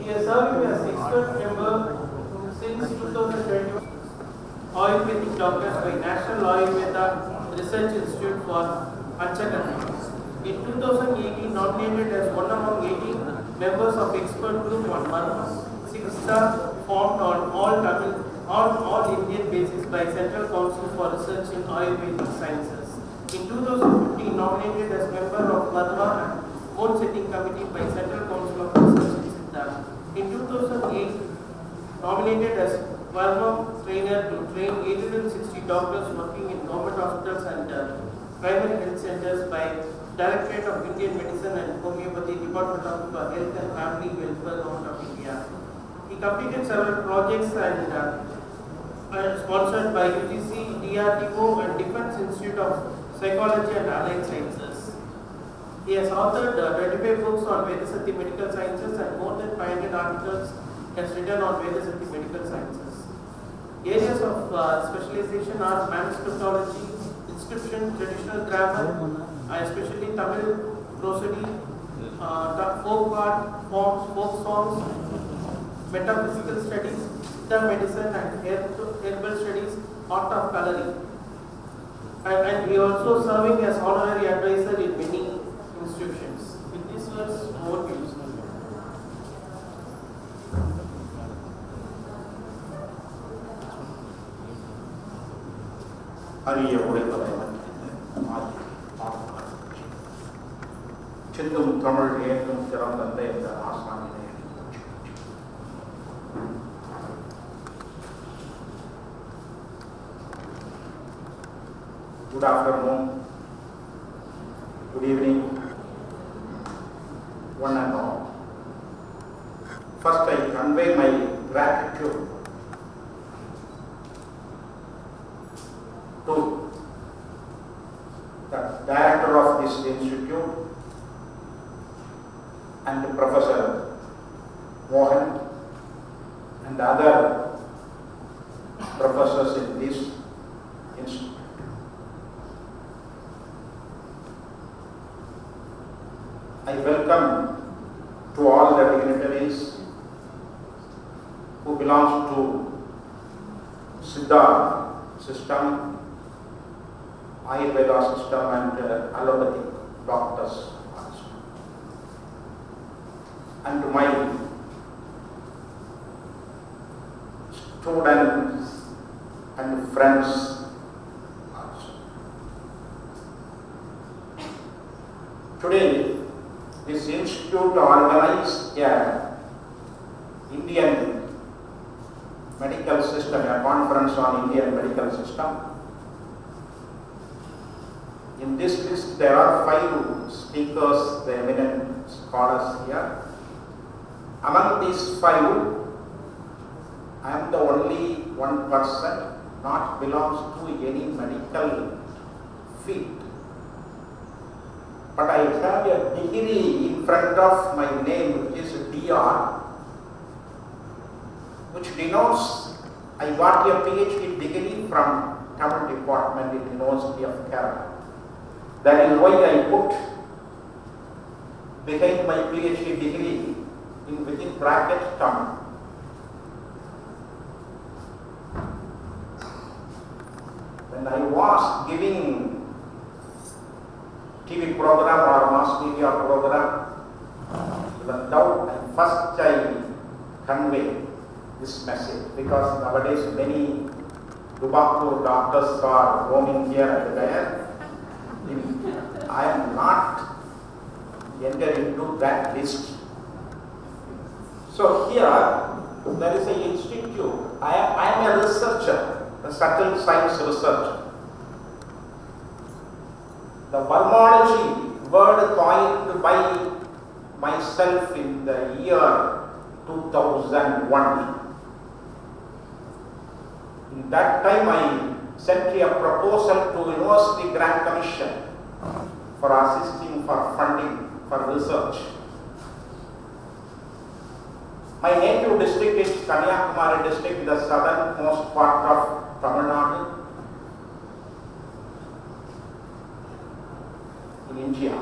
He has served as expert member since 2021. Ayurvedic doctors by National Ayurveda Research Institute for Panchakarma. In 2018, nominated as one among 18 members of expert group on Marma, Siksta formed on all Indian basis by Central Council for Research in Ayurvedic Sciences. In 2015, nominated as member of Marma and Board Setting Committee by Central Council of Research in Siddha. In 2008, nominated as Marma trainer to train 860 doctors working in government hospitals and primary health centers by Directorate of Indian Medicine and Homeopathy, Department of Health and Family Welfare, Government of India. He completed several projects and sponsored by UGC, DRDO and Defence Institute of Psychology and Allied Sciences. He has authored 25 books on Vethasatthi Medical Sciences and more than 500 articles has written on Vethasatthi Medical Sciences. Areas of specialization are manuscriptology, inscription, traditional grammar, especially Tamil prosody, folk art, forms, folk songs, metaphysical studies, Siddha medicine and herbal studies, art of coloring. And he also serving as honorary advisor in many institutions. With these words, more views. சிந்தும் தமிழ் ஏற்றும் சிறந்த இந்த ஆசானிலே Good afternoon, good evening, one and all. First, I convey my gratitude to the director of this institute and Professor Mohan and other professors in this institute. I welcome to all the dignitaries who belong to Siddha system, Ayurveda system and allopathic doctors also. And to my students and friends also. Today, this institute organized an Indian medical system, a conference on Indian medical system. In this list, there are 5 speakers, the eminent scholars here. Among these 5, I am the only one person not belongs to any medical field. But I have a degree in front of my name, which is DR, which denotes I got a PhD degree from Tamil department in University of Kerala. That is why I put behind my PhD degree in within bracket Tamil. When I was giving TV program or mass media program, without doubt, first I convey this message, because nowadays many Dubakur doctors are roaming here and there. I am not entered into that list. So here there is an institute. I am a researcher, a subtle science researcher. The Varmology word coined by myself in the year 2001. In that time I sent a proposal to University Grant Commission for assisting for funding for research. My native district is Kanyakumari district, the southernmost part of Tamil Nadu in India,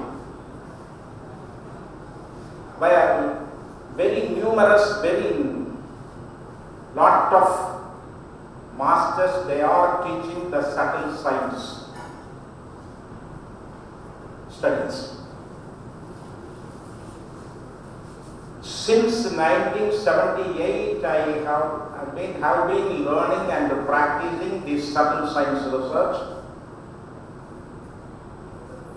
where very numerous, very lot of masters, they are teaching the subtle science studies. Since 1978, I have been learning and practicing this subtle science research.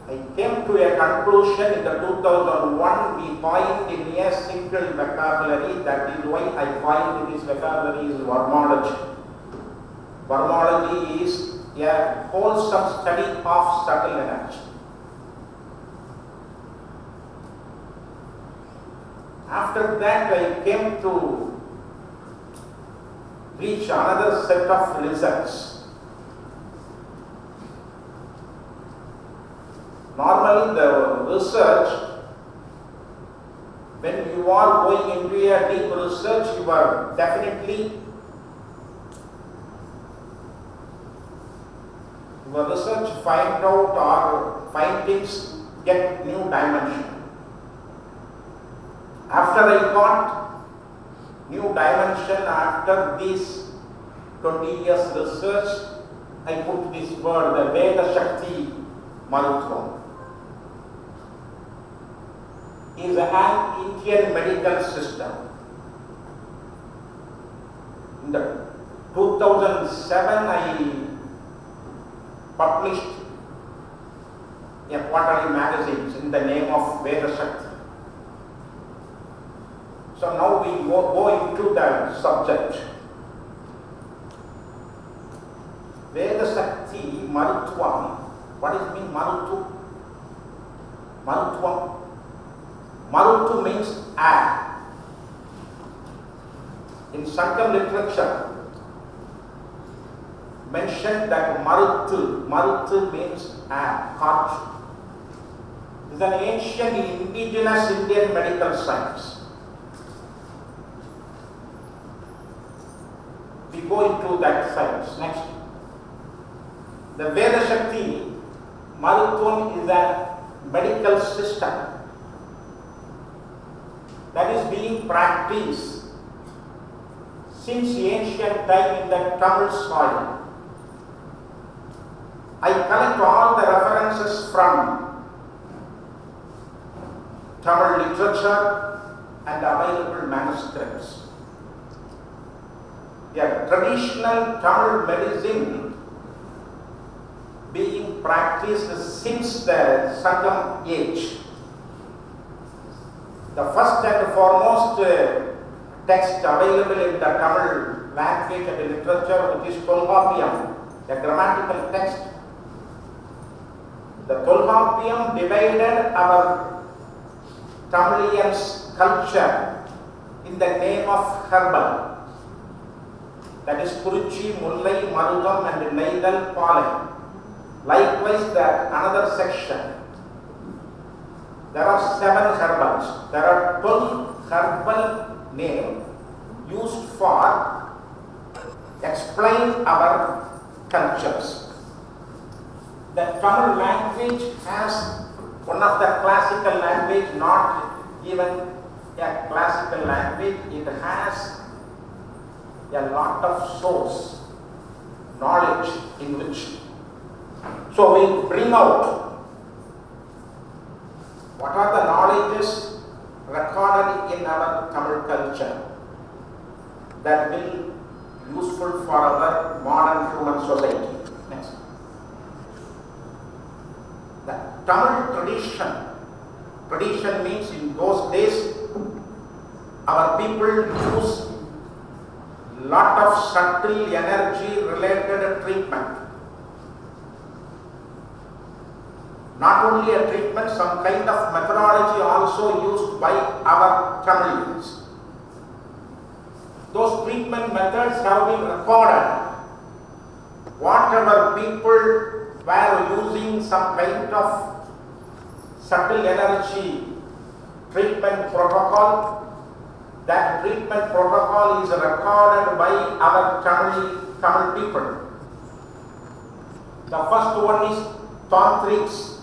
I came to a conclusion in the 2001, we find in a single vocabulary, that is why I find this vocabulary is wormology. Wormology is a wholesome study of subtle energy. After that, I came to reach another set of results. Normally, the research, when you are going into a deep research, you are definitely, your research find out or findings get new dimension. After I got new dimension, after this 20 years research, I put this word, the Vethasatthi Maruthuvam. Is an Indian medical system. In the 2007, I published a quarterly magazine in the name of Vethasatthi. So now we go into the subject. Vethasatthi Maruthuvam. What does it mean, Maruthu? Maruthuvam. Maruthu means air. In Sangam literature, mentioned that Maruthu means air, heart. It is an ancient indigenous Indian medical science. We go into that science next. The Vethasatthi Maruthuvam is a medical system that is being practiced since ancient time in the Tamil soil. I collect all the references from Tamil literature and available manuscripts. Yeah, traditional Tamil medicine being practiced since the Sangam age. The first and foremost text available in the Tamil language and literature, which is Tolkappiyam, the grammatical text. The Tolkappiyam divided our Tamilians' culture in the name of herbal. That is Kuruchi, Mullai, Marudam and Neidal, Palai. Likewise, another section. There are 7 herbals. There are 12 herbal names used for explain our cultures. The Tamil language has one of the classical language, not even a classical language. It has a lot of source, knowledge in which. So we bring out what are the knowledges recorded in our Tamil culture that will be useful for our modern human society. Next. The Tamil tradition means in those days our people use lot of subtle energy related treatment. Not only a treatment, some kind of methodology also used by our Tamilians. Those treatment methods have been recorded. Whatever people were using some kind of subtle energy treatment protocol, that treatment protocol is recorded by our Tamil people. The first one is Tantrikas.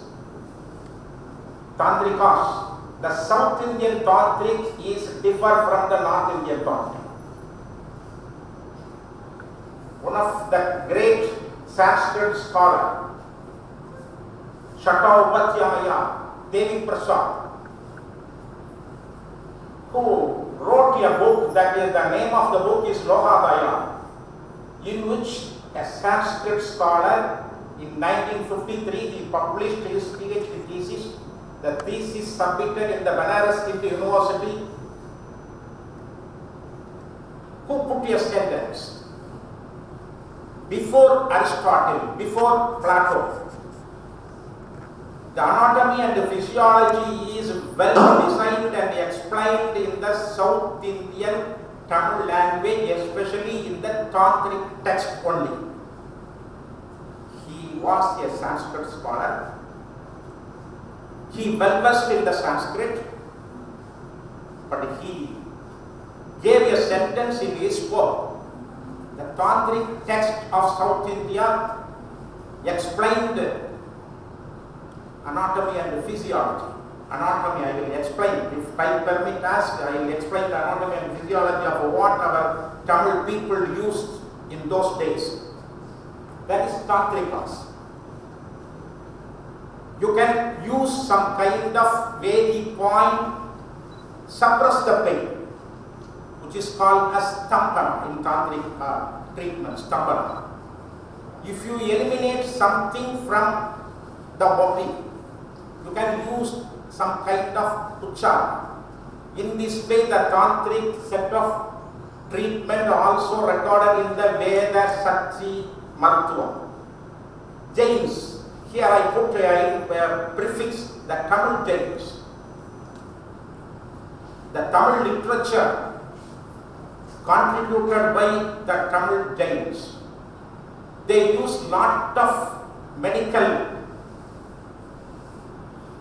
the South Indian Tantric is different from the North Indian Tantric. One of the great Sanskrit scholar, Shattaupatyaya Devi Prasad, who wrote a book that is, the name of the book is Lohadaya, in which a Sanskrit scholar in 1953 he published his PhD thesis. The thesis submitted in the Banaras Hindu University, who put a sentence: before Aristotle, before Plato, the anatomy and the physiology is well designed and explained in the South Indian Tamil language, especially in the Tantric text only. He was a Sanskrit scholar. He well versed in the Sanskrit, but he gave a sentence in his book. The Tantric text of South India explained anatomy and physiology. Anatomy I will explain. If time permit ask, I will explain the anatomy and physiology of what our Tamil people used in those days. That is Tantrikas. You can use some kind of Vedic point, suppress the pain, which is called as stampana in Tantric treatment, stampana. If you eliminate something from the body, you can use some kind of uchara. In this way, the Tantric set of treatment also recorded in the Vethasatthi Maruthuvam. Jains. Here I put a prefix, the Tamil Jains. The Tamil literature contributed by the Tamil Jains. They use lot of medical,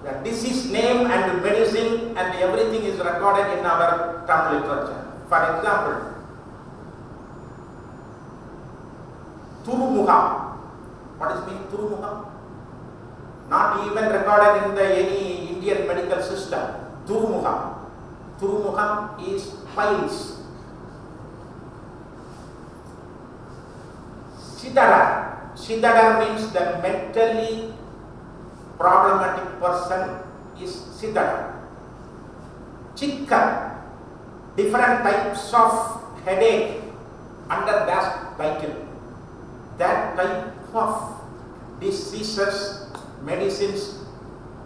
the disease name and medicine and everything is recorded in our Tamil literature. For example, Turumugam. What is mean Turumugam? Not even recorded in the any Indian medical system. Turumugam. Turumugam is piles. Sidara. Sidara means the mentally problematic person is Sidara. Chikka. Different types of headache under that title. That type of diseases, medicines,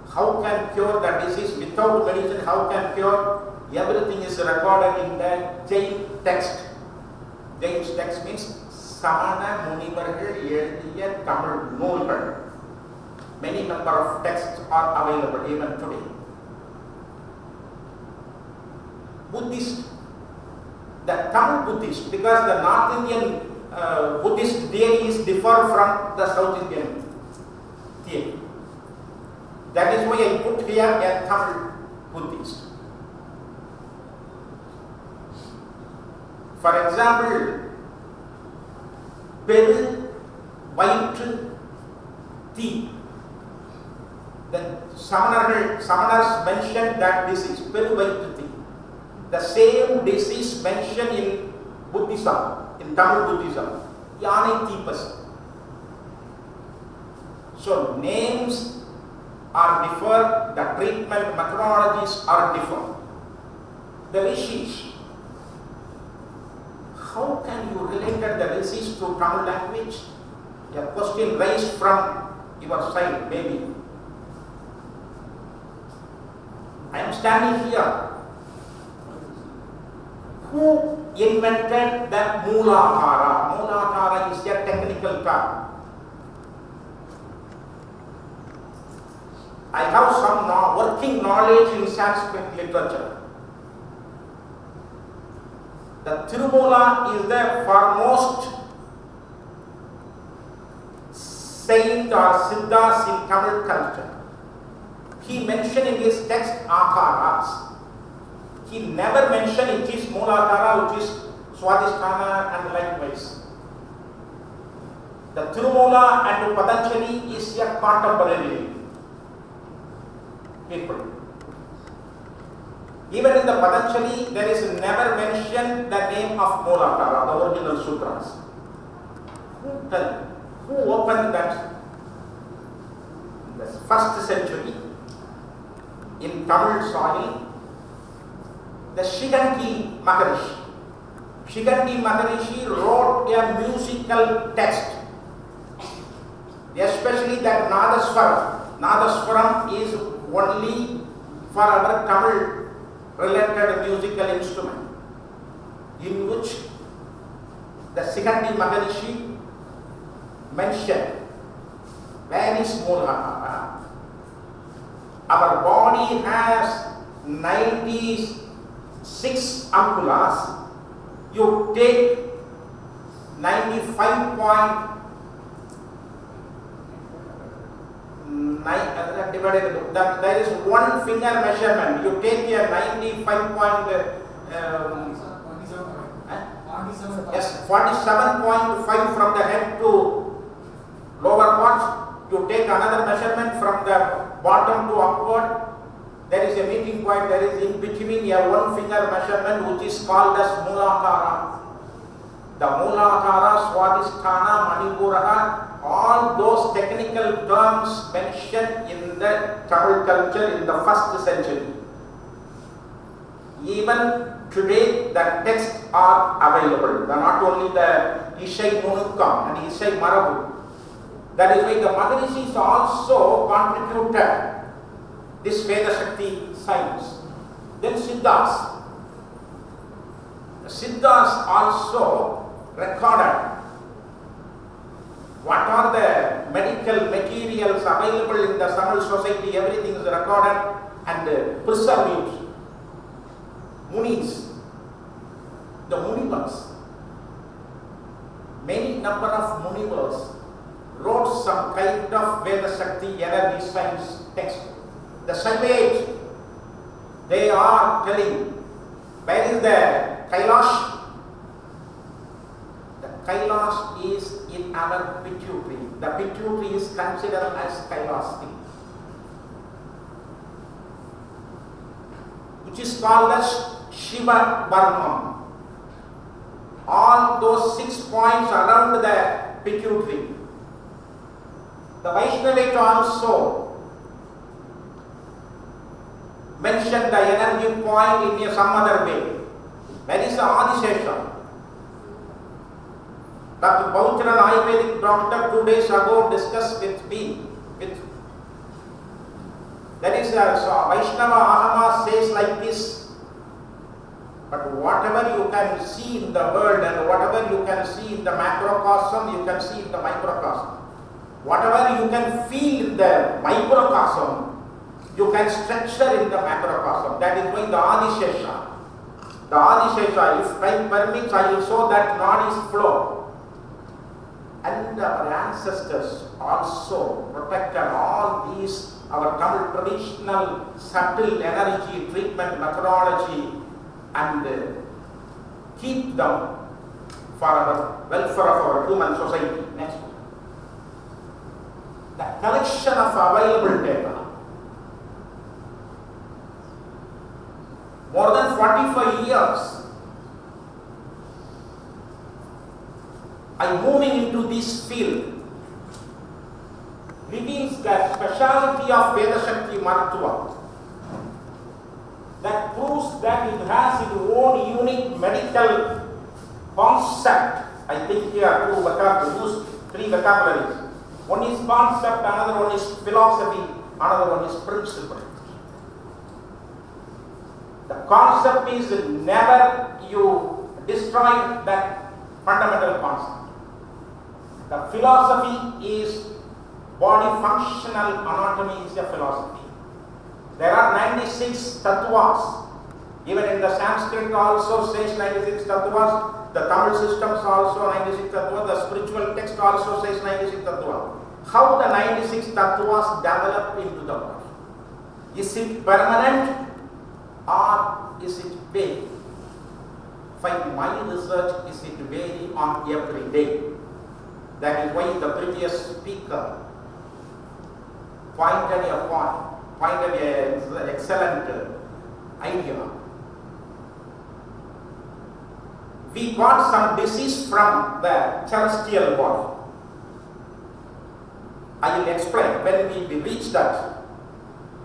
how can cure the disease without medicine, how can cure, everything is recorded in the Jain text. Jain's text means Samana Munivargal Eldiya Tamil Noolgal. Many number of texts are available even today. Buddhist, the Tamil Buddhist, because the North Indian Buddhist theories differ from the South Indian theory. That is why I put here a Tamil Buddhist. For example, Peru, Vaitu, Thi. The Samanars mentioned that disease, Peru, Vaitu, Thi. The same disease mentioned in Buddhism, in Tamil Buddhism, Yanai Thipas. So names are different, the treatment methodologies are different. The rishis, how can you relate the rishis to Tamil language? A question raised from your side, maybe. I am standing here. Who invented the Mooladhara? Mooladhara is a technical term. I have some working knowledge in Sanskrit literature. The Tirumala is the foremost saint or siddhas in Tamil culture. He mentioned in his text Akaras. He never mentioned it is Mooladhara, which is Swadhisthana and likewise. The Tirumala and Patanjali is a contemporary people. Even in the Patanjali, there is never mentioned the name of Mooladhara, the original sutras. Who opened that? In the 1st century, in Tamil soil, the Shiganti Maharishi. Shiganti Maharishi wrote a musical text, especially that Nadaswaram. Nadaswaram is only for our Tamil related musical instrument, in which the Shiganti Maharishi mentioned, where is Mooladhara? Our body has 96 angulas. You take 95.9 divided. There is one finger measurement. You take a 47.5 from the head to lower part. You take another measurement from the bottom to upward. There is a meeting point, there is in between a one finger measurement which is called as Mooladhara. The Mooladhara, Swadhisthana, Manipuraha, all those technical terms mentioned in the Tamil culture in the 1st century. Even today the texts are available. They are not only the Ishai Nunukam and Ishai Marabu. That is why the Maharishis also contributed this Vethasatthi science. Then Siddhas. The Siddhas also recorded what are the medical materials available in the Tamil society. Everything is recorded and preserved. Munis, the Munivas, many number of Munivas wrote some kind of Vethasatthi energy science text. The Saivage, they are telling, where is the Kailash? The Kailash is in our pituitary. The pituitary is considered as Kailash, which is called as Shiva Varmam. All those 6 points around the pituitary. The Vaishnavite also mentioned the energy point in some other way. That is the Adishesha. Dr. Bauchran, Ayurvedic doctor, 2 days ago discussed with me. That is Vaishnava Ahama says like this. But whatever you can see in the world and whatever you can see in the macrocosm, you can see in the microcosm. Whatever you can feel in the microcosm, you can structure in the macrocosm. That is why the Adishesha. The Adishesha, if time permits, I will show that Nadi's flow. And our ancestors also protected all these, our Tamil traditional subtle energy treatment methodology, and keep them for our welfare of our human society. Next. The collection of available data. More than 45 years, I'm moving into this field, reveals the speciality of Vethasatthi Maruthuvam, that proves that it has its own unique medical concept. I think here use 3 vocabularies. One is concept, another one is philosophy, another one is principle. The concept is never you destroy that fundamental concept. The philosophy is body functional anatomy is a philosophy. There are 96 tattvas. Even in the Sanskrit also says 96 tattvas. The Tamil systems also 96 tattvas. The spiritual text also says 96 tattvas. How the 96 tattvas develop into the body? Is it permanent or is it vague? By my research, is it vary on every day? That is why the previous speaker pointed an excellent Aiyar. We got some disease from the celestial body. I will explain when we reach that.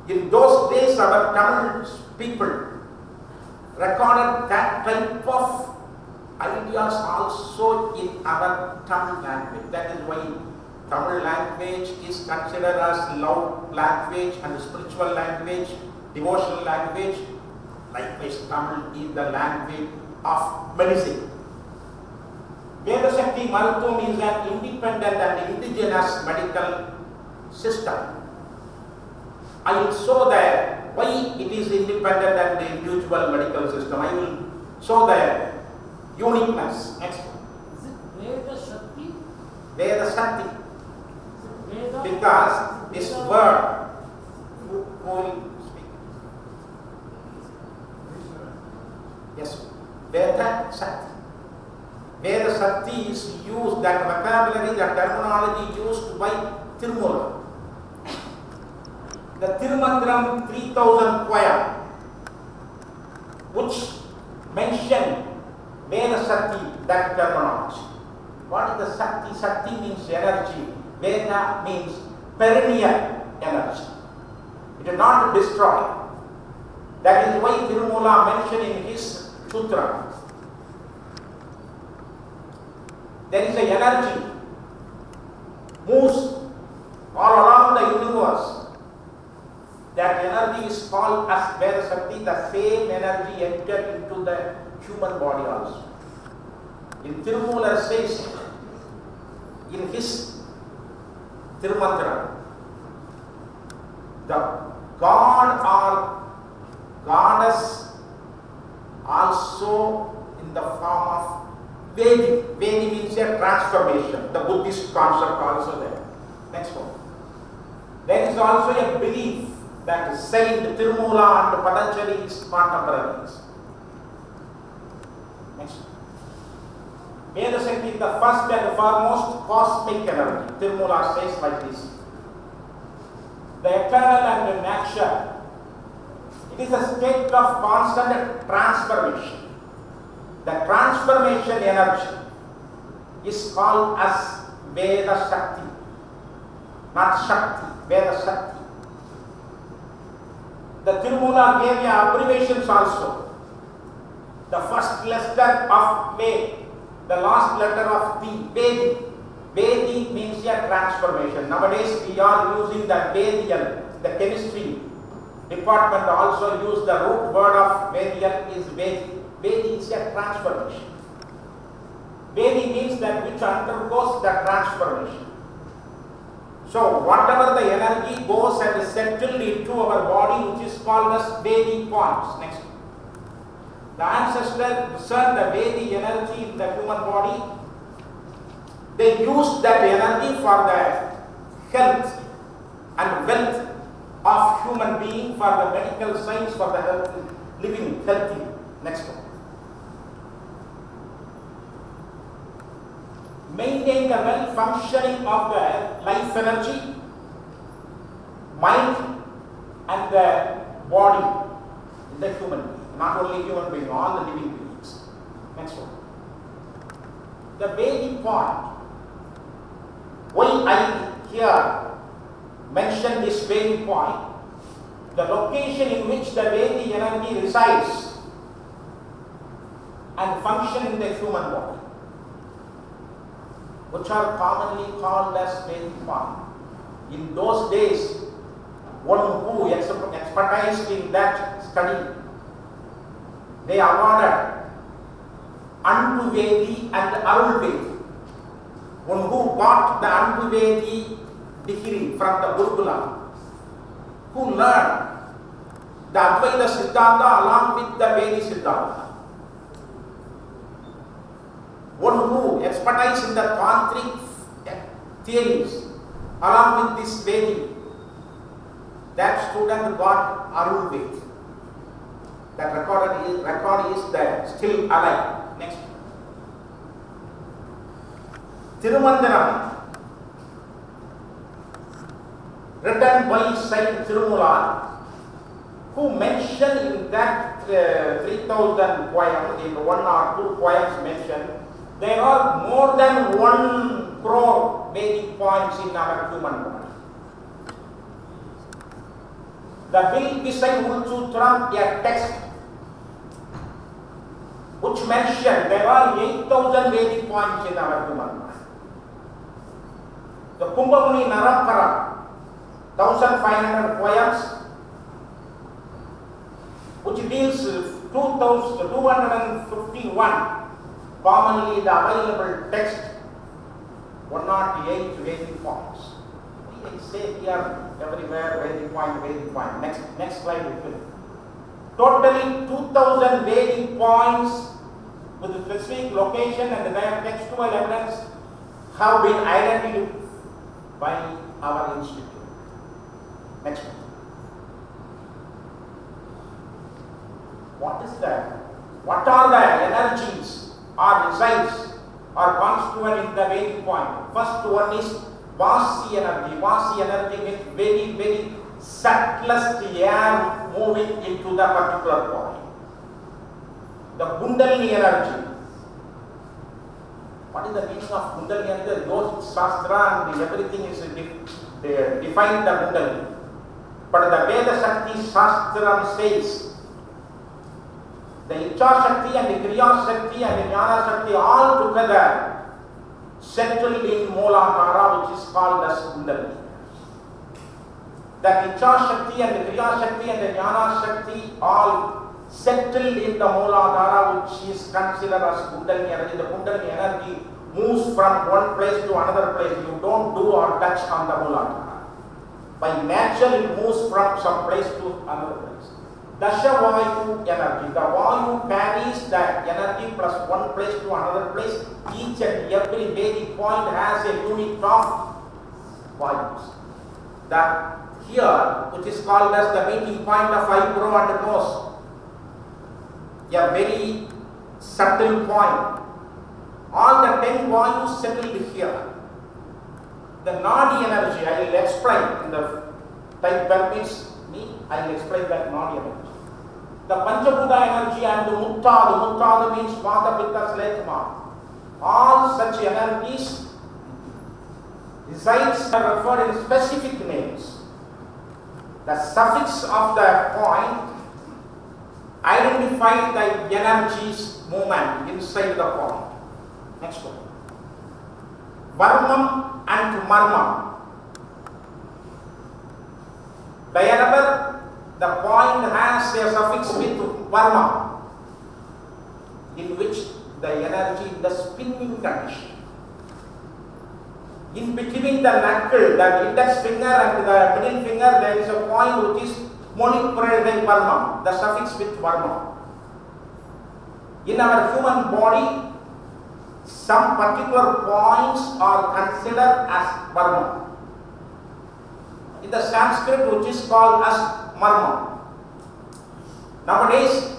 In those days, our Tamil people recorded that type of ideas also in our Tamil language. That is why Tamil language is considered as love language and spiritual language, devotional language. Likewise, Tamil is the language of medicine. Vethasatthi Maruthuvam is an independent and indigenous medical system. I will show that why it is independent and individual medical system. I will show the uniqueness. Next one. Is it Vethasatthi? Vethasatthi. Veda? Because this word, who will speak? Yes, Vethasatthi. Vethasatthi is used, that vocabulary, that terminology used by Tirumula. The Tirumandram 3000 choir, which mention Vethasatthi, that terminology. What is the Sakti? Sakti means energy. Veda means perennial energy. It is not destroyed. That is why Tirumula mentioned in his Sutra. There is an energy moves all around the universe. That energy is called as Vethasatthi. The same energy entered into the human body also. In Tirumula says in his Tirumantra, the god or goddess also in the form of Vedi. Vedi means a transformation. The Buddhist concept also there. Next one. There is also a belief that Saint Tirumula and Patanjali is contemporaries. Next. Vethasatthi is the first and foremost cosmic energy. Tirumula says like this. The eternal and nature. It is a state of constant transformation. The transformation energy is called as Vethasatthi, not Shakti, Vethasatthi. The Tirumula gave abbreviations also. The first letter of Ve, the last letter of the Vedi. Vedi means a transformation. Nowadays we are using the Vedial, the chemistry department also use the root word of Vedial is Vedi. Vedi is a transformation. Vedi means that which undergoes the transformation. So whatever the energy goes and is settled into our body, which is called as Vedi points. Next. The ancestors discerned the Vedi energy in the human body. They used that energy for the health and wealth of human being, for the medical science, for the health, living healthy. Next one. Maintain the well functioning of the life energy, mind and the body in the human being. Not only human being, all the living beings. Next one. The Vedi point. Why I here mention this Vedi point? The location in which the Vedi energy resides and function in the human body, which are commonly called as Vedi point. In those days, one who expertised in that study, they awarded Andu-Vedi and Arul-Vedi. One who got the Andu-Vedi degree from the Gurukula, who learned the Advaita Siddhanta along with the Vedi Siddhanta. One who expertised in the Tantric theories along with this Vedi, that student got Arul-Vedi. That record is there, still alive. Next. Tirumandaram, written by Saint Tirumula, who mentioned in that 3000 poems, in one or two poems mentioned, there are more than 1 crore Vedic points in our human body. The Vilvisai Ulsutram, a text which mentioned there are 8000 Vedic points in our human body. The Kumbhamuni Narampara, 1500 poems, which deals 2251, commonly the available text, 108 Vedic points. We say here everywhere Vedic point, Vedic point. Next slide we will. Totally 2000 Vedic points with a specific location and their textual evidence have been identified by our institute. Next one. What is that? What are the energies or results or constituent in the Vedic point? First one is Vasi energy. Vasi energy means very, very subtlest air moving into the particular point. The Kundalini energy. What is the meaning of Kundalini energy? Those Shastra and everything is defined the Kundalini. But the Vethasatthi Shastra says the Icha Shakti and the Kriya Shakti and the Jnana Shakti all together settled in Mooladhara, which is called as Kundalini. The Icha Shakti and the Kriya Shakti and the Jnana Shakti all settled in the Mooladhara, which is considered as Kundalini energy. The Kundalini energy moves from one place to another place. You don't do or touch on the Mooladhara. By nature, it moves from some place to another place. Dasha Vayu energy. The Vayu carries that energy plus one place to another place. Each and every Vedic point has a unit of Vayus. That here, which is called as the meeting point of eyebrow and nose, a very subtle point. All the 10 Vayus settled here. The Nadi energy, I will explain in the time permits me, I will explain that Nadi energy. The Panchabhuta energy and the Muttadu means Vata, Pitta, Sletma. All such energies, resides are referred in specific names. The suffix of the point identifies the energies movement inside the point. Next one. Varmam and Marmam. Wherever the point has a suffix with Varma, in which the energy in the spinning condition. In between the knuckle, the index finger and the middle finger, there is a point which is monochromatic Varma, the suffix with Varma. In our human body, some particular points are considered as Varma. In the Sanskrit, which is called as Marma. Nowadays,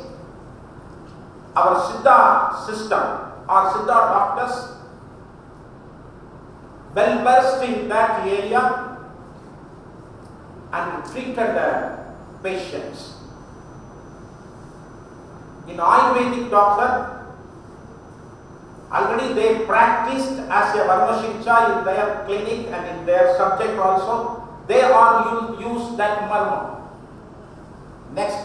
our Siddha system, our Siddha doctors, well versed in that area and treated the patients. In Ayurvedic doctor, already they practiced as a Varmashiksha in their clinic and in their subject also. They are use that Marma. Next,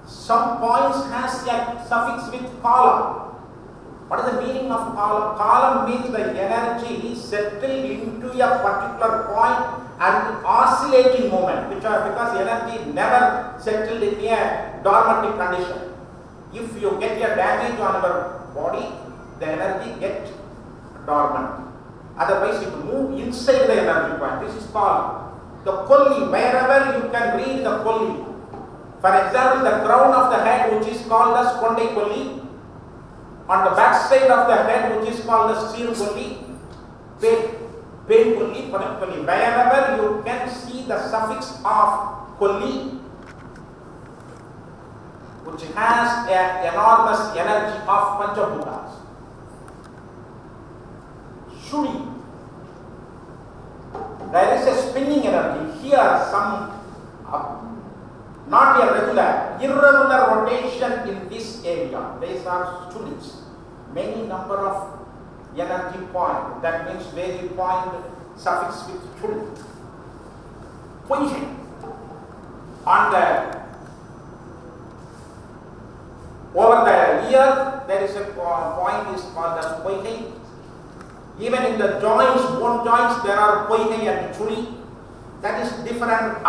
some points has a suffix with Kala. What is the meaning of Kala? Kala means the energy settled into a particular point and oscillating moment, because energy never settled in a dormant condition. If you get a damage on your body, the energy gets dormant. Otherwise, it moves inside the energy point. This is called the Kolli. Wherever you can read the Kolli. For example, the crown of the head, which is called as Kondai Kolli, on the back side of the head, which is called as Sir Kolli, Pain Kolli, Paran Kolli. Wherever you can see the suffix of Kolli, which has an enormous energy of Panchabhutas. Shuri. There is a spinning energy. Here some not a regular, irregular rotation in this area. These are studies. Many number of energy point, that means vary point suffix with chuli. Position on the over the ear, there is a point is called as poihai. Even in the joints, bone joints, there are poihai and chuli. That is different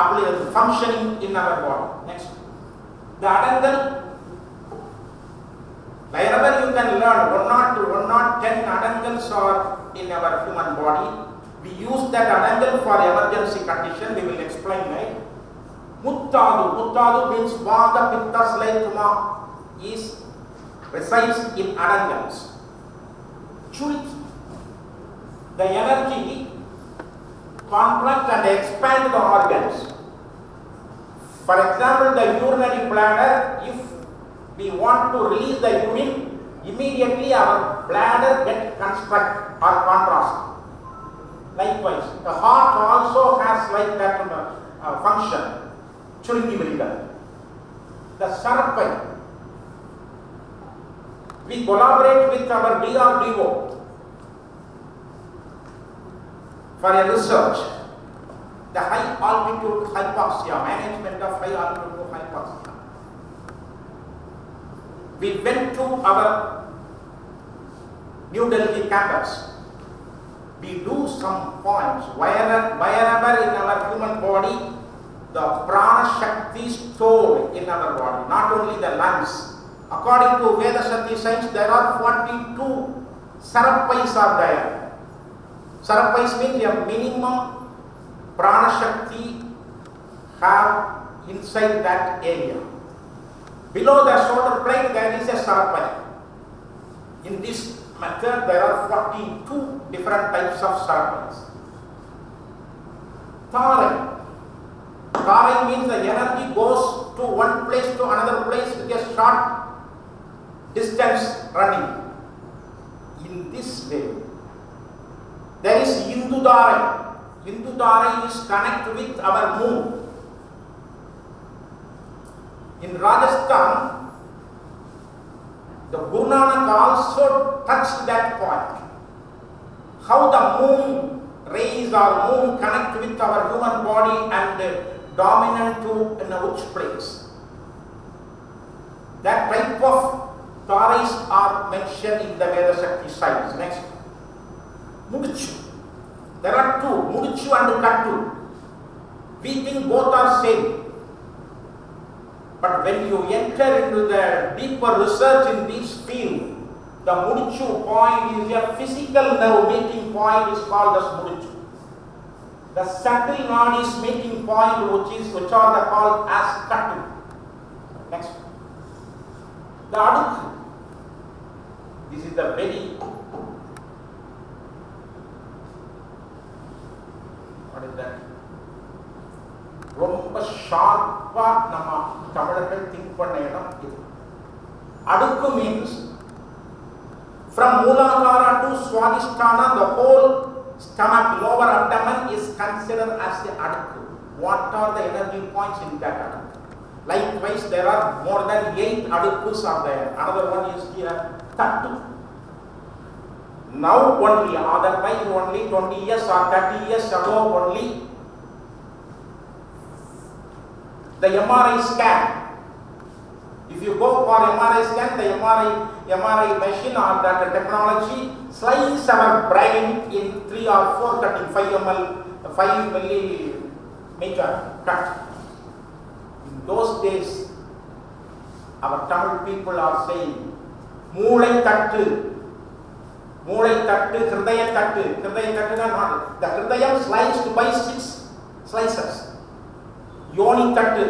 functioning in our body. Next, the adangal. Wherever you can learn, 110 adangals are in our human body. We use that adangal for emergency condition. We will explain, right? Muttadu means Vata Pitta Slaituma resides in adangals. Chuli, the energy contract and expand the organs. For example, the urinary bladder, if we want to release the urine, immediately our bladder gets constrict or contrast. Likewise, the heart also has like that function. Chulingi. The sarpai. We collaborate with our DRDO for a research. The high altitude hypoxia, management of high altitude hypoxia. We went to our New Delhi campus. We do some points wherever in our human body the prana shakti stored in our body, not only the lungs. According to Vethasatthi science, there are 42 sarapais are there. Sarapais means a minimum prana shakti have inside that area. Below the shoulder blade there is a sarapai. In this method there are 42 different types of sarapais. Tarai. Tarai means the energy goes to one place to another place with a short distance running. In this way, there is Indudarai. Indudarai is connected with our moon. In Rajasthan, the Guru Nanak also touched that point. How the moon rays or moon connect with our human body and dominant to in which place. That type of tarais are mentioned in the Vethasatthi science. Next, Mudichu. There are two, Mudichu and Kattu. We think both are same. But when you enter into the deeper research in this field, the Mudichu point is a physical nerve meeting point is called as Mudichu. The subtle node is meeting point which are called as Kattu. Next. The Adukku. This is the very, what is that? ரொம்ப ஷார்ப்பா நம்ம தமிழர்கள் think பண்ண இடம் இது. அடுக்கு means from Moolakara to Swadhisthana, the whole stomach, lower abdomen is considered as the adukku. What are the energy points in that adukku? Likewise, there are more than 8 adukkus are there. Another one is here, tattu. Now only, otherwise only 20 years or 30 years ago only, the MRI scan. If you go for MRI scan, the MRI machine or that technology slice our brain in 3 or 4 cutting, 5 millimeter cut. In those days, our Tamil people are saying, Moolai tattu, Hridaya tattu. Hridaya tattu not, the Hridayam sliced by 6 slices. Yoni tattu,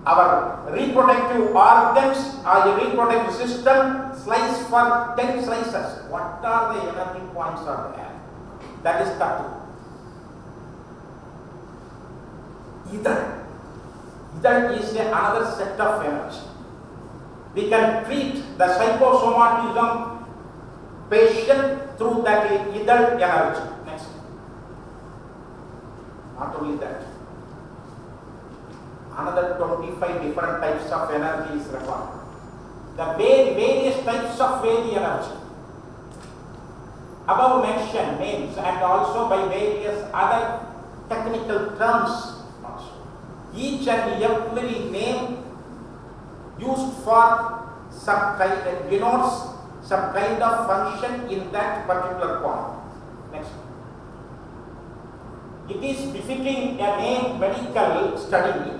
our reproductive organs or reproductive system sliced for 10 slices. What are the energy points are there? That is tattu. Idar is another set of energy. We can treat the psychosomatism patient through that idar energy. Next. Not only that. another 25 different types of energy is required. The various types of Vedic energy above mentioned names and also by various other technical terms also. Each and every name used for some kind denotes some kind of function in that particular point. Next. It is befitting a name medical study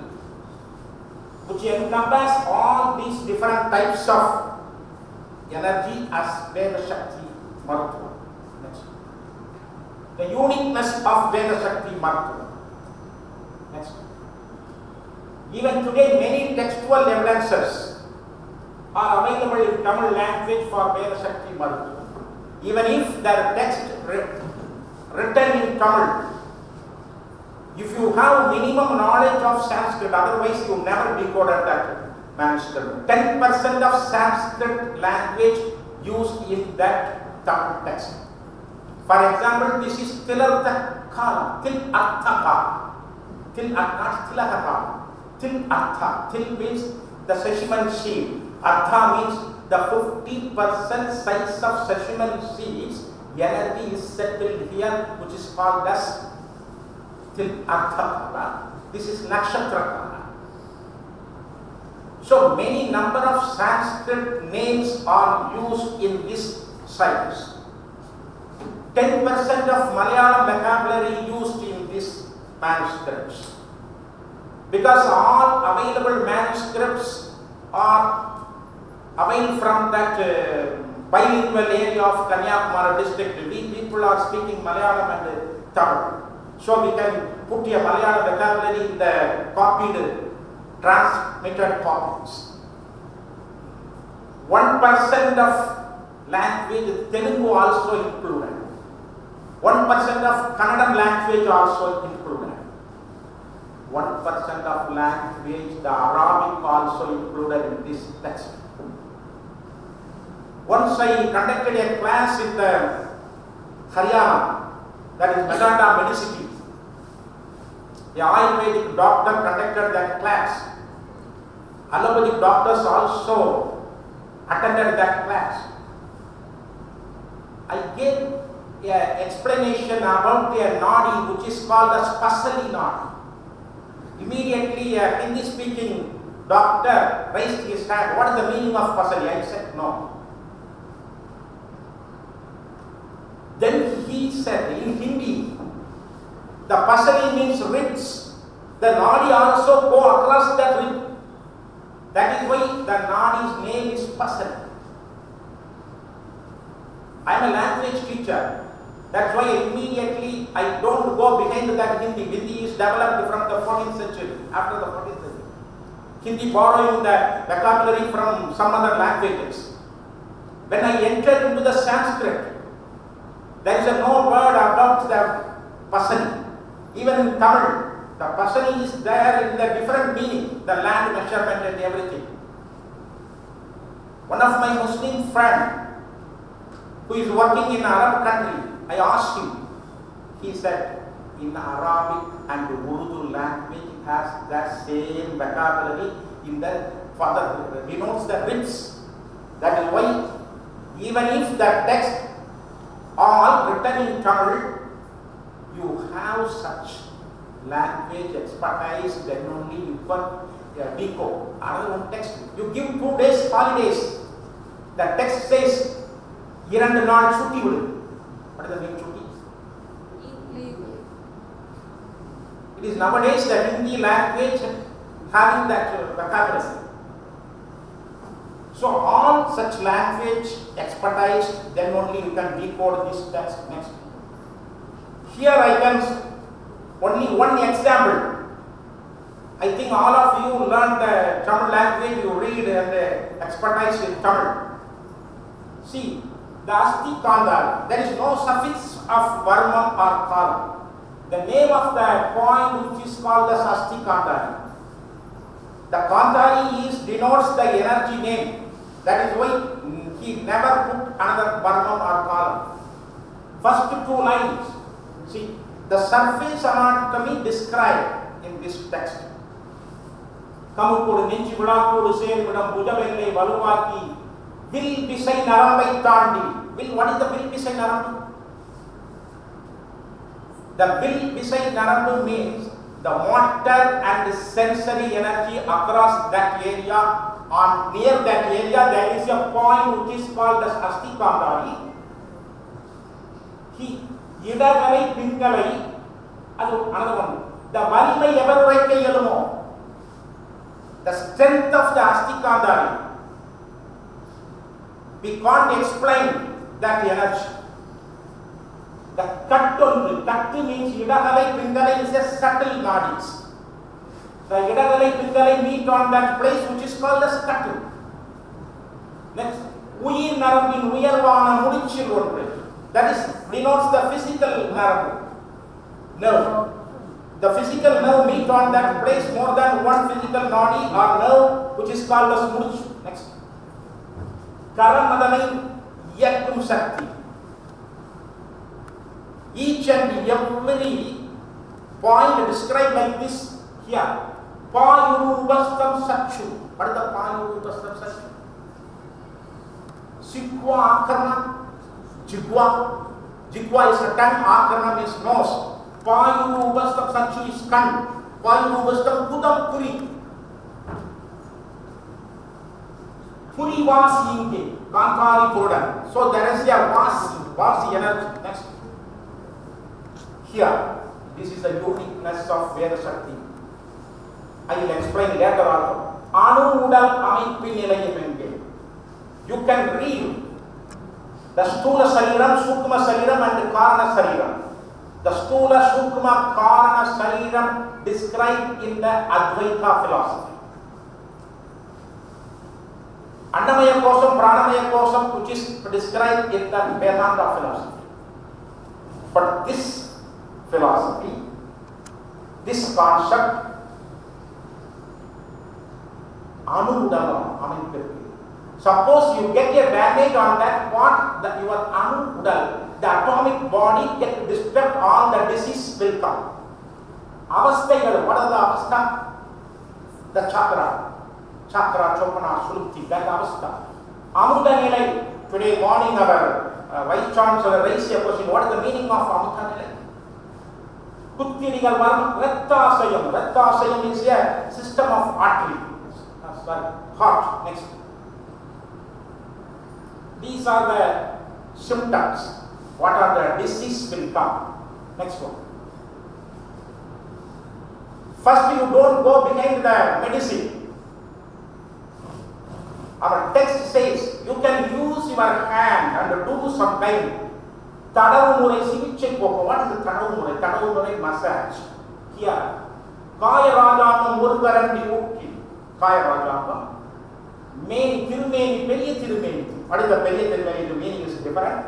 which encompasses all these different types of energy as Vethasatthi Maruthuvam. Next. The uniqueness of Vethasatthi Maruthuvam. Next. Even today, many textual evidences are available in Tamil language for Vethasatthi Maruthuvam. Even if the text written in Tamil, if you have minimum knowledge of Sanskrit, otherwise you never decoded that manuscript. 10% of Sanskrit language used in that Tamil text. For example, this is Tilartha Kala, Til Artha Kala. Til Artha, Tilaha Kala. Til Artha. Til means the sesamin seed. Artha means the 50% size of sesamin seeds. Energy is settled here, which is called as Til Artha Kala. This is Nakshatra Kala. So many number of Sanskrit names are used in this science. 10% of Malayalam vocabulary used in these manuscripts. Because all available manuscripts are available from that bilingual area of Kanyakumari district. We people are speaking Malayalam and Tamil. So we can put a Malayalam vocabulary in the copied, transmitted copies. 1% of language, Telugu also included. 1% of Kannada language also included. 1% of language, the Arabic also included in this text. Once I conducted a class in the Haryana, that is Medanta Medicity. The Ayurvedic doctor conducted that class. Allopathic doctors also attended that class. I gave an explanation about a nadi which is called as Pasali nadi. Immediately a Hindi speaking doctor raised his hand. What is the meaning of Pasali? I said no. Then he said in Hindi, the Pasali means ribs. The nadi also go across that rib. That is why the nadi's name is Pasali. I am a language teacher. That's why immediately I don't go behind that Hindi. Hindi is developed from the 14th century, after the 14th century. Hindi borrowing the vocabulary from some other languages. When I entered into the Sanskrit, there is no word about the Pasali. Even in Tamil, the Pasali is there in the different meaning, the land measurement and everything. One of my Muslim friend who is working in Arab country, I asked him, he said, in Arabic and Urdu language has the same vocabulary in the father denotes the ribs. That is why even if the text all written in Tamil, you have such language expertise, then only you can decode. Another one text, you give 2 days holidays. The text says, இரண்டு நாள் சுட்டி விடு. What does that mean, chutti? It is nowadays the Hindi language having that vocabulary. So all such language expertise, then only you can decode this text. Next. Here I can only one example. I think all of you learn the Tamil language, you read and expertise in Tamil. See, the Asti Kandari, there is no suffix of Varma or Kala. The name of the point which is called as Asti Kandari. The Kandari denotes the energy name. That is why he never put another Varma or Kala. First 2 lines. See, the surface anatomy described in this text. கமுக்கோடு நெஞ்சு விழாக்கோடு சேர்விடம் புஜவெல்லை வலுவாக்கி will விசை நரம்பை தாண்டி will what is the will விசை நரம்பு? The will விசை நரம்பு means the motor and sensory energy across that area. On near that area there is a point which is called as astikandari. இடகலை பிங்கலை அது another one. The வலிமை எவர் உரைக்க இயலுமோ, the strength of the astikandari, we can't explain that energy. The cut means idagale pingale is a subtle nadis. The idagale pingale meet on that place which is called as cut. Next, uyir narambin uyarvana mudichil ondru, that is denotes the physical nerve. The physical nerve meet on that place more than one physical nadi or nerve which is called as mudichu. Next, karamadane yakkum shakti. Each and every point described like this here. Payurubastam sachu. What is the payurubastam sachu? Sikwa akarna. Jigwa is a tongue, akarna means nose. Payurubastam sachu is kan. Payurubastam kudam puri. Puri vasi inge. Kankari kodan. So there is a vasi energy. Next. Here, this is the uniqueness of Vethasatthi. I will explain later also. Anu udal அமைப்பின் நிலையம் என்க. You can read the stula sariram, sukma sariram and karana sariram. The stula, sukma, karana sariram described in the Advaita philosophy. Annamaya kosam, pranamaya kosam, which is described in the Vedanta philosophy. But this philosophy, this concept, anudama, suppose you get a damage on that part, that your anudal, the atomic body get disturbed, all the disease will come. Avasthagal, what are the avastha? The chakra, chopana, sulupti, that avastha. Amuda nilai, today morning our Vice Chancellor raised a question, what is the meaning of amuda nilai? Kuttirigal varma, Vethasayam is a system of artery, heart. Next. These are the symptoms. What are the disease will come. Next one. First, you don't go behind the medicine. Our text says you can use your hand and do some kind. Tadavumurai sivichai pokkum. What is the tadavumurai? Tadavumurai massage. Here, Kaya Rajamam Murugarandi Ukki. Kaya Rajamam. Meni Tirumeni, Periya Tirumeni. What is the Periya Tirumeni? The meaning is different.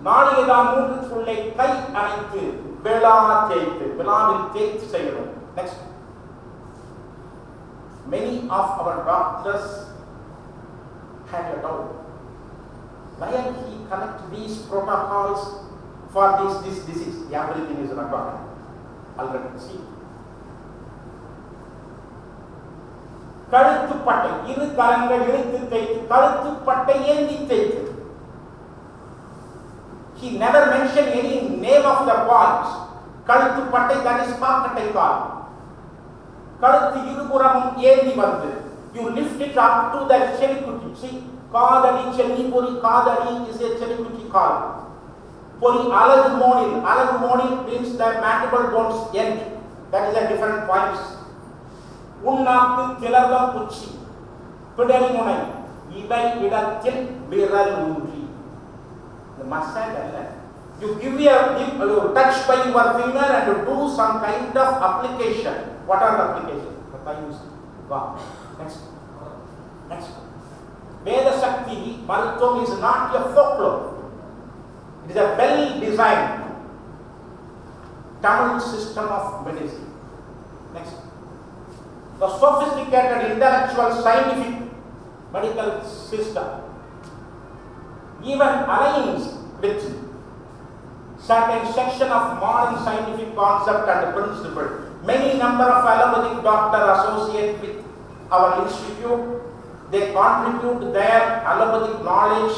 Naliyada Moonuthullai Kai Anaithu Vela Theithu. Vela will take Sayyidu. Next. Many of our doctors had a doubt. Why he connect these protocols for this disease? Everything is recorded. Already see. கழுத்துப்பட்டை இரு கரங்கள் இழுத்து தேய்த்து கழுத்துப்பட்டை ஏந்தி தேய்த்து. He never mentioned any name of the points. கழுத்துப்பட்டை, that is பாக்கட்டை கால். கழுத்து இருபுறமும் ஏந்தி வந்து you lift it up to that செலிக்குட்டி. See, காதடி சென்னி பொறி, காதடி is a செலிக்குட்டி கால். பொறி அலகு மோனில் means the mandible bones end. That is a different points. உன்னாக்கு திலகம் குச்சி பிடரி முனை இவை இடத்தில் விரல் ஊன்றி. The massage அல்ல. You give a touch by your finger and you do some kind of application. What are the application? Next. Vethasatthi Maruthuvam is not a folklore. It is a well-designed Tamil system of medicine. Next. The sophisticated intellectual scientific medical system even aligns with certain section of modern scientific concept and principle. Many number of allopathic doctors associate with our institute. They contribute their allopathic knowledge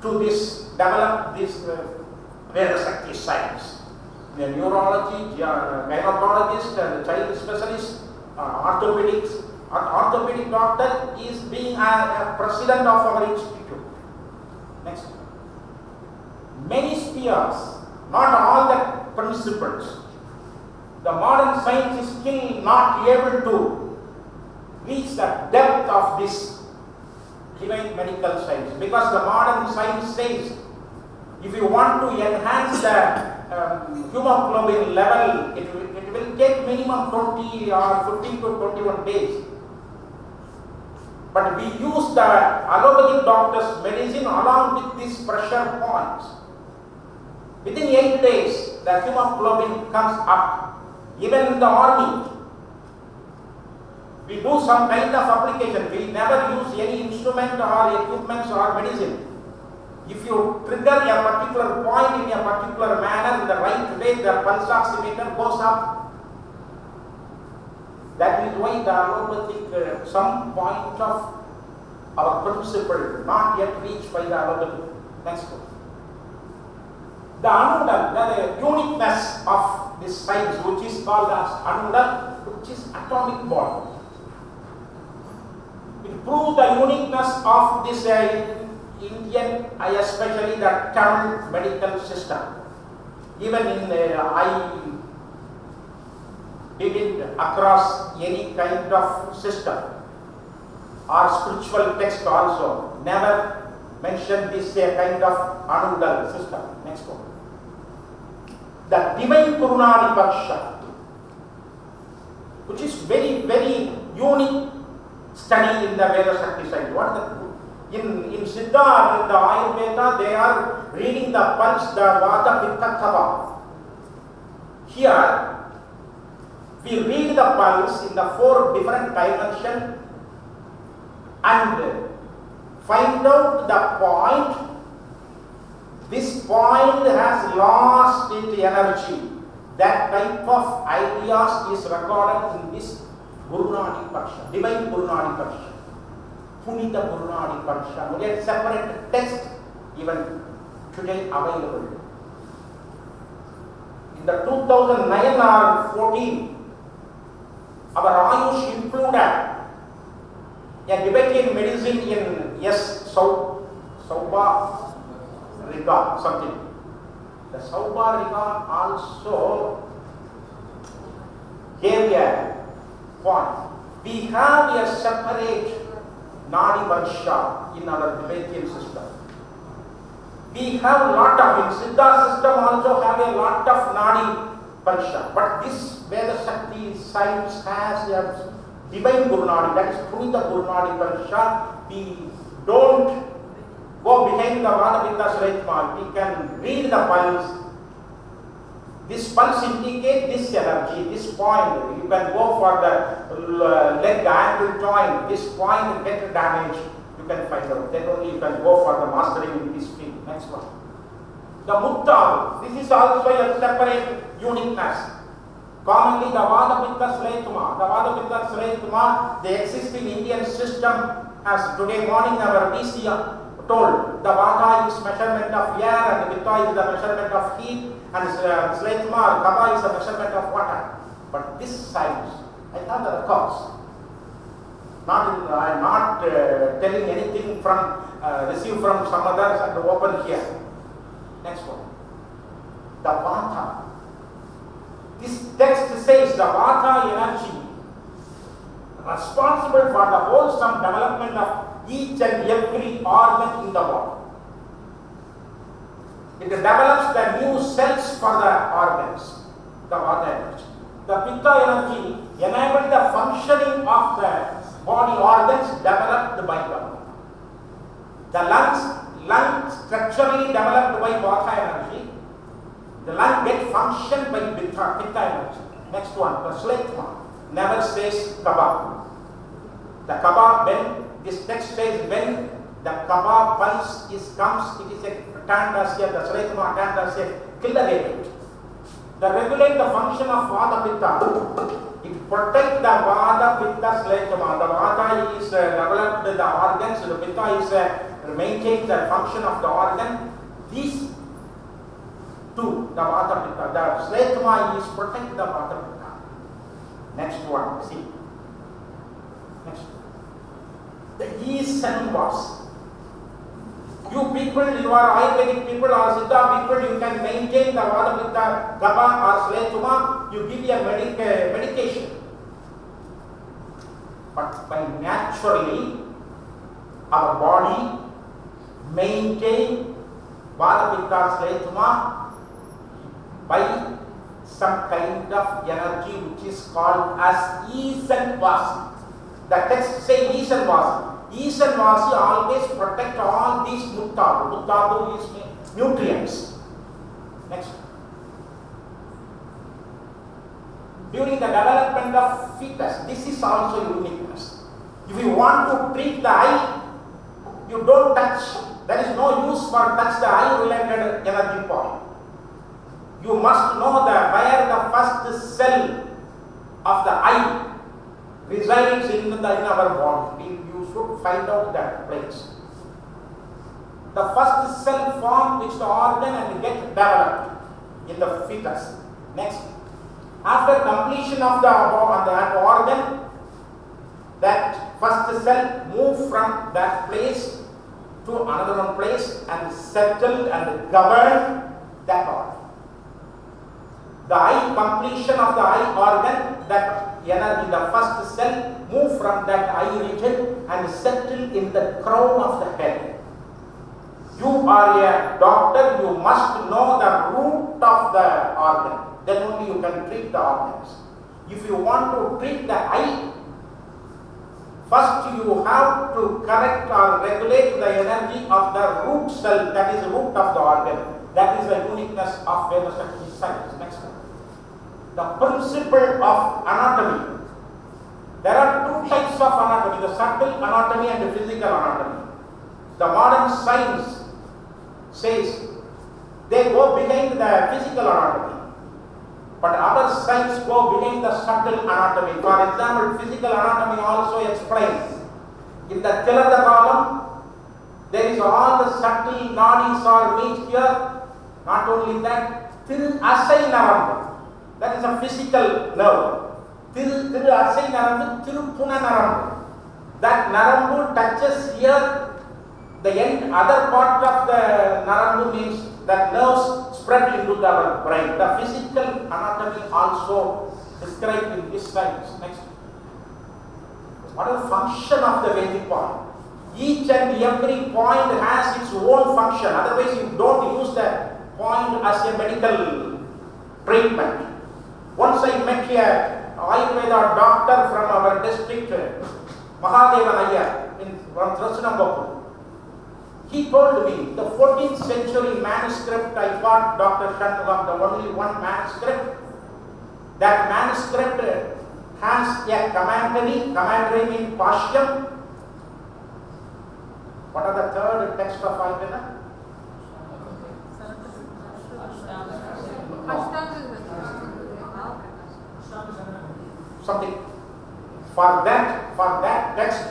to this, develop this Vethasatthi science. The neurology, gynecologist, and child specialist, orthopedics. An orthopedic doctor is being a president of our institute. Next. Many spheres, not all the principles. The modern science is still not able to reach the depth of this divine medical science, because the modern science says if you want to enhance the hemoglobin level, it will take minimum 20 or 15 to 21 days. But we use the allopathic doctor's medicine along with these pressure points. Within 8 days, the hemoglobin comes up. Even in the army, we do some kind of application. We never use any instrument or equipments or medicine. If you trigger a particular point in a particular manner, in the right way, the pulse oximeter goes up. That is why the allopathic, some point of our principle not yet reached by the allopathic. Next one. The anudal, the uniqueness of this science, which is called as anudal, which is atomic body. It proves the uniqueness of this Indian, especially the Tamil medical system. Even in I didn't across any kind of system or spiritual text also never mentioned this kind of anudal system. Next one. The divine Purnani Paksha, which is very, very unique study in the Vethasatthi science. What is the in Siddha, in the Ayurveda, they are reading the pulse, the Vata, Pitta, Kapha. Here, we read the pulse in the 4 different dimensions and find out the point. This point has lost its energy. That type of ideas is recorded in this Gurunadi Paksha, divine Gurunadi Paksha, Punita Gurunadi Paksha. We have separate text even today available. In the 2009 or 14, our Ayush included a Tibetan medicine in Sauba Riga, something. The Sauba Riga also gave a point. We have a separate Nadi Varsha in our Tibetan system. We have a lot of, in Siddha system also have a lot of Nadi Varsha. But this Vethasatthi science has a divine Gurunadi, that is Punita Gurunadi Varsha. We don't go behind the Vata Pitta Sraitma. We can read the pulse. This pulse indicates this energy, this point. You can go for the leg ankle joint. This point will get damaged. You can find out. Then only you can go for the mastering in this field. Next one. The Mutta. This is also a separate uniqueness. Commonly, the Vata Pitta Sraitma. The Vata Pitta Sraitma, they exist in Indian system. As today morning our DC told, the Vata is measurement of air and the Pitta is the measurement of heat, and Sraitma or Kapha is the measurement of water. But this science, I have the records. I am not telling anything from received from some others and open here. Next one. The Vata. This text says the Vata energy responsible for the wholesome development of each and every organ in the body. It develops the new cells for the organs, the Vata energy. The Pitta energy enables the functioning of the body organs developed by the body. The lungs structurally developed by Vata energy. The lung gets function by Pitta energy. Next one, the Sraitma never says Kapha. The Kapha, when this text says when the Kapha pulse comes, it is a turned as the Sraitma turned as a killer agent. The They regulate the function of Vata Pitta. It protects the Vata Pitta Sletama. The Vata is developed the organs, the Pitta is maintains the function of the organ. These two, the Vata Pitta, the Sletama is protect the Vata Pitta. Next one, see. Next. The Eastern was. You people, you are Ayurvedic people or Siddha people, you can maintain the Vata Pitta, Kapha or Sletama, you give a medication. But by naturally, our body maintain Vata Pitta Sletama by some kind of energy which is called as Eastern Vasi. The text say Eastern Vasi. Eastern Vasi always protect all these Muttadu. Muttadu is nutrients. Next. During the development of fetus, this is also uniqueness. If you want to treat the eye, you don't touch. There is no use for touch the eye related energy point. You must know where the first cell of the eye resides in our body. You should find out that place. The first cell form which the organ and get developed in the fetus. Next, after completion of the organ, that first cell move from that place to another one place and settle and govern that organ. The eye completion of the eye organ, that energy, the first cell move from that eye region and settle in the crown of the head. You are a doctor, you must know the root of the organ. Then only you can treat the organs. If you want to treat the eye, first you have to correct or regulate the energy of the root cell, that is the root of the organ. That is the uniqueness of Vethasatthi science. Next one. The principle of anatomy. There are two types of anatomy, the subtle anatomy and the physical anatomy. The modern science says they go behind the physical anatomy, but other science go behind the subtle anatomy. For example, physical anatomy also explains. In the Tilada column, there is all the subtle nadis are meet here. Not only that, Thiru Asai Narambu. That is a physical nerve. Thiru Asai Narambu, Thiru Puna Narambu. That Narambu touches here, the end, other part of the Narambu means that nerves spread into the brain. The physical anatomy also described in this science. Next. What is the function of the Vedic point? Each and every point has its own function. Otherwise, you don't use the point as a medical treatment. Once I met a Ayurveda doctor from our district, Mahadevan Aiyar, from Trichanambapur. He told me the 14th century manuscript I got, Dr. Shunmugom, the only one manuscript. That manuscript has a commentary means Pashyam. What are the third text of Ayurveda? Something. For that text,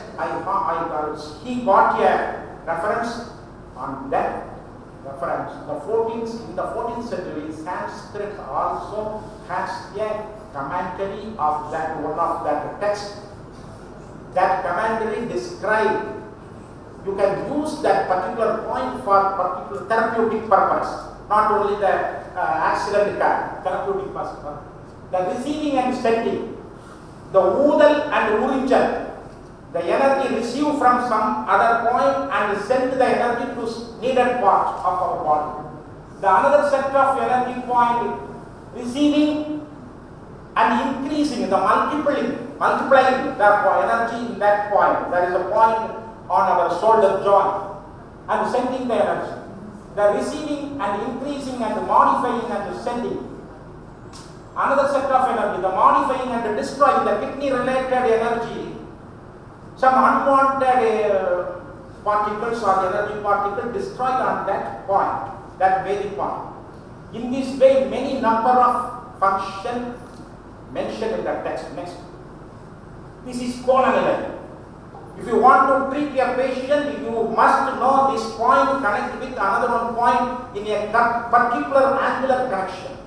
he got a reference on that reference. In the 14th century, Sanskrit also has a commentary of that one of that text. That commentary describes. You can use that particular point for particular therapeutic purpose, not only the accident therapeutic purpose. The receiving and sending. The Udal and Urinjal, the energy received from some other point and send the energy to needed part of our body. The another set of energy point receiving and increasing, the multiplying the energy in that point. There is a point on our shoulder joint and sending the energy. The receiving and increasing and modifying and sending. Another set of energy, the modifying and destroying, the kidney related energy. Some unwanted particles or energy particles destroyed on that point, that Vedic point. In this way, many number of function mentioned in the text. Next. This is colonel. If you want to treat a patient, you must know this point connect with another one point in a particular angular connection.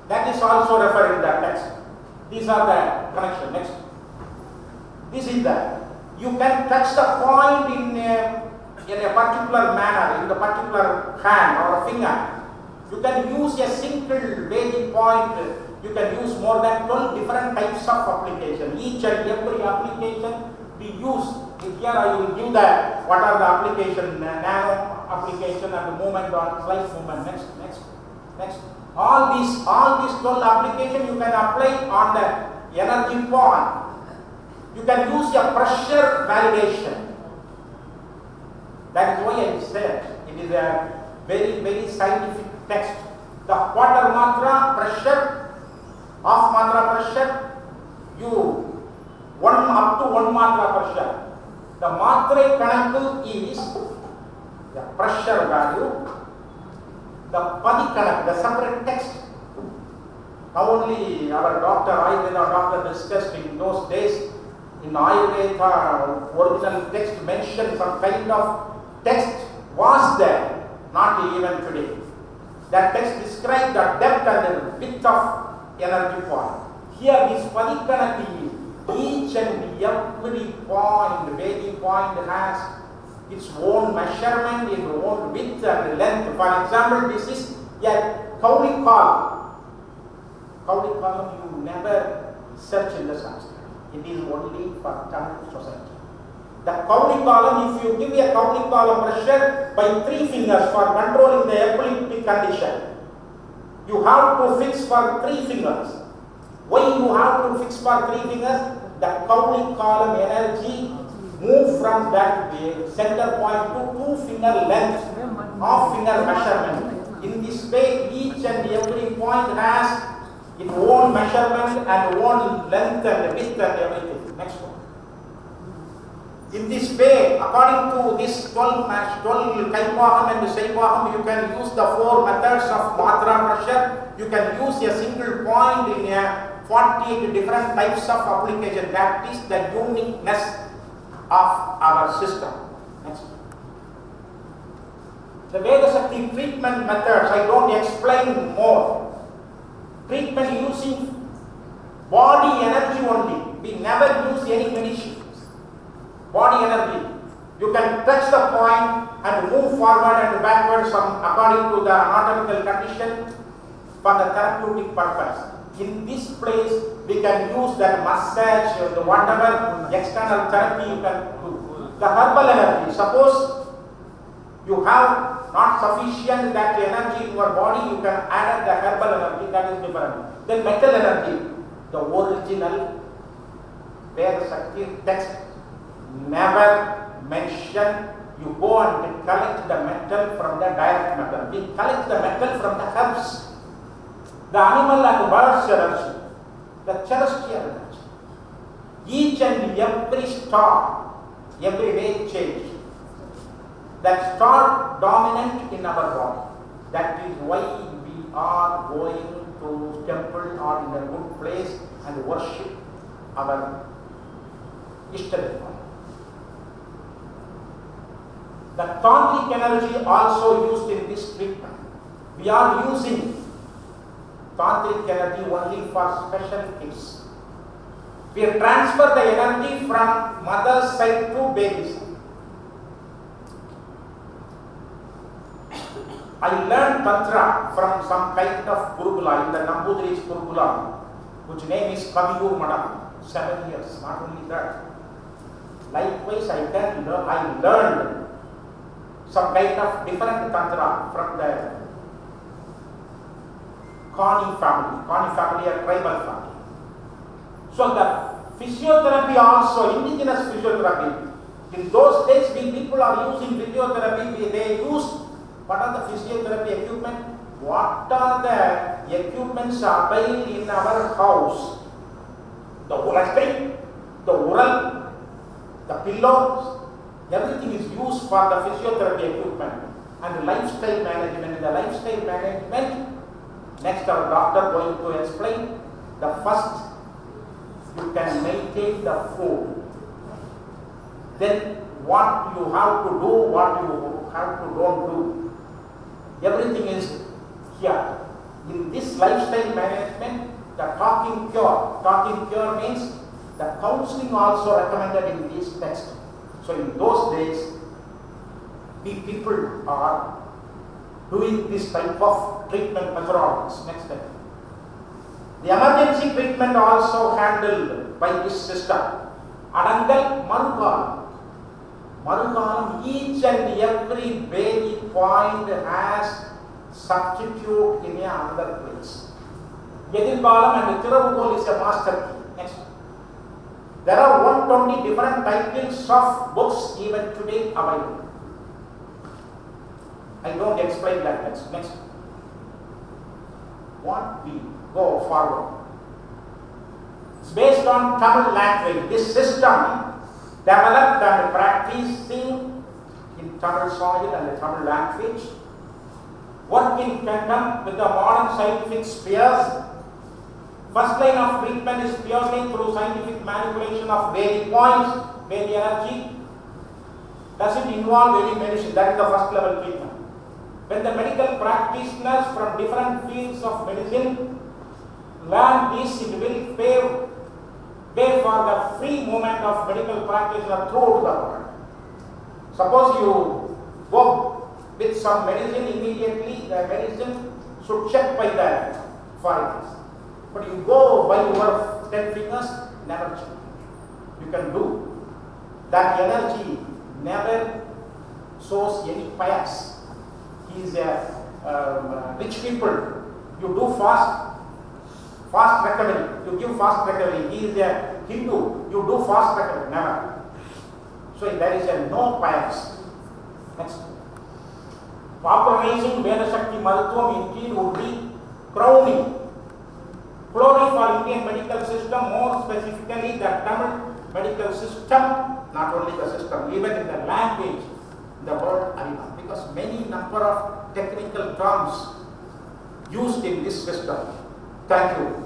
That is also referred in the text. These are the connection. Next. This is the. You can touch the point in a particular manner, in the particular hand or a finger. You can use a single varying point. You can use more than 12 different types of application. Each and every application we use. Here I will give that what are the application, nano application and movement on slice movement. Next. All these 12 application you can apply on the energy point. You can use a pressure validation. That is why I said it is a very, very scientific text. The quarter matra pressure, half matra pressure, up to 1 matra pressure. The matra kanakku is the pressure value. The padi kanakku, the separate text. Now only our Ayurveda doctor discussed in those days. In Ayurveda original text mentioned some kind of text was there, not even today. That text described the depth and the width of energy point. Here this padikanati, each and every point, varying point has its own measurement, its own width and length. For example, this is a Kauli column. Kauli column you never search in the Sanskrit. It is only for Tamil society. The Kauli column, if you give a Kauli column pressure by 3 fingers for controlling the epileptic condition, you have to fix for 3 fingers. Why you have to fix for 3 fingers? The Kauli column energy move from that center point to 2 finger length, half finger measurement. In this way, each and every point has its own measurement and own length and width and everything. Next one. In this way, according to this 12 Kaipaham and Saipaham, you can use the 4 methods of matra pressure. You can use a single point in a 48 different types of application. That is the uniqueness of our system. Next. The Vethasatthi treatment methods, I don't explain more. Treatment using body energy only. We never use any medicine. Body energy. You can touch the point and move forward and backwards according to the anatomical condition for the therapeutic purpose. In this place, we can use that massage, whatever external therapy you can do. The herbal energy. Suppose you have not sufficient that energy in your body, you can add the herbal energy, that is different. Then metal energy, the original Vethasatthi text never mention you go and collect the metal from the direct metal. We collect the metal from the herbs, the animal and birds energy, the celestial energy. Each and every star, every day change. That star dominant in our body. That is why we are going to temple or in a good place and worship our Ishtadeva. The tantric energy also used in this treatment. We are using tantric energy only for special things. We transfer the energy from mother's side to baby's side. I learned Tantra from some kind of Gurukula in the Nambudri's Gurukula, which name is Kaviyur Madam. 7 years, not only that. Likewise, I learned some kind of different Tantra from the Kani family, a tribal family. So the physiotherapy also, indigenous physiotherapy. In those days, when people are using physiotherapy, they use what are the physiotherapy equipment? What are the equipments available in our house? The holoscope, the oral, the pillows, everything is used for the physiotherapy equipment and lifestyle management. In the lifestyle management, Next, our doctor going to explain the first, you can maintain the food. Then what you have to do, what you have to don't do. Everything is here. In this lifestyle management, the talking cure. Talking cure means the counseling also recommended in this text. So in those days, the people are doing this type of treatment methodologies. Next step. The emergency treatment also handled by this system. Adangal Marukalam. Marukalam, each and every baby point has substitute in another place. Yedilbalam and Tiruvukol is a master key. Next. There are 120 different titles of books even today available. I don't explain that. Next. What we go forward. It's based on Tamil language. This system developed and practicing in Tamil soil and the Tamil language, work in tandem with the modern scientific spheres. First line of treatment is purely through scientific manipulation of baby points, baby energy. Doesn't involve any medicine. That is the first level treatment. When the medical practitioners from different fields of medicine learn this, it will pave way for the free movement of medical practitioner throughout the world. Suppose you go with some medicine, immediately the medicine should check by the authorities. But you go by your 10 fingers, never check. You can do. That energy never shows any bias. He is a rich people. You do fast recovery. You give fast recovery. He is a Hindu. You do fast recovery. Never. So there is a no bias. Next. Popularizing Vethasatthi Maruthuvam indeed would be crowning glory for Indian medical system, more specifically the Tamil medical system, not only the system, even in the language, the word arena, because many number of technical terms used in this system. Thank you.